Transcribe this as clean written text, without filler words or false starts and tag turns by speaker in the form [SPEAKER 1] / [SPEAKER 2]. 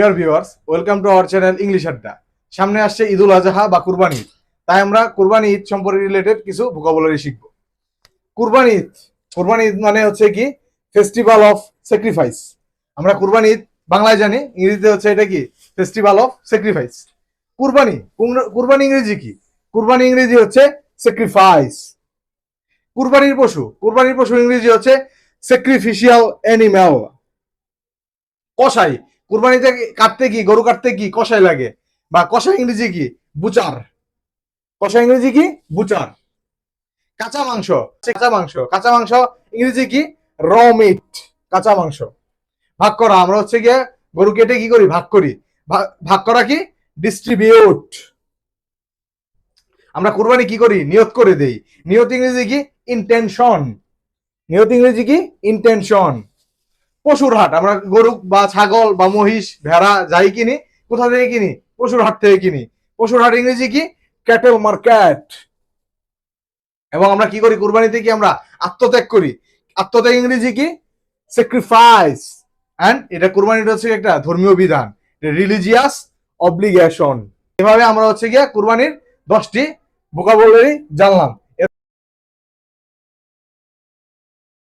[SPEAKER 1] Dear viewers, welcome to our channel English আড্ডা। সামনে আসছে ঈদুল আজহা বা কুরবানি ঈদ, তাই আমরা কুরবানি ঈদ সম্পর্কে রিলেটেড কিছু ভোকাবুলারি শিখব। কুরবানি ঈদ, কুরবানি ঈদ মানে হচ্ছে কি ফেস্টিভ্যাল অফ স্যাক্রিফাইস। আমরা কুরবানি ঈদ বাংলায় জানি, ইংরেজিতে হচ্ছে এটা কি ফেস্টিভ্যাল অফ স্যাক্রিফাইস। কুরবানি কুরবানি ইংরেজি কি? কুরবানি ইংরেজি হচ্ছে স্যাক্রিফাইস। কুরবানির পশু ইংরেজি হচ্ছে স্যাক্রিফিশিয়াল অ্যানিম্যাল। কসাই, কুরবানিতে কাটতে কি, গরু কাটতে কি কসাই লাগে, বা কসাই ইংরেজি কি? বুচার। কসাই ইংরেজি কি? বুচার। কাঁচা মাংস, কাঁচা মাংস ইংরেজি কি? র মিট। কাঁচা মাংস। ভাগ করা, আমরা হচ্ছে গিয়ে গরু কেটে কি করি? ভাগ করি। ভাগ করা কি? ডিস্ট্রিবিউট। আমরা কুরবানি কি করি? নিয়ত করে দেই। নিয়ত ইংরেজি কি? ইন্টেনশন। নিয়ত ইংরেজি কি? ইন্টেনশন। পশুর হাট, আমরা গরু বা ছাগল বা মহিষ ভেড়া যাই কিনি, কোথা থেকে কিনি? পশুর হাট থেকে কিনি। পশুর হাট ইংরেজি কি? Cattle market. এবং আমরা কি করি কুরবানিতে? কি আমরা আত্মত্যাগ করি। আত্মত্যাগ ইংরেজি কি? স্যাক্রিফাইস। এন্ড এটা কুরবানিটা হচ্ছে একটা ধর্মীয় বিধান, রিলিজিয়াস অব্লিগেশন। এভাবে আমরা হচ্ছে গিয়ে কুরবানির 10টি ভোকাবুলারি জানলাম।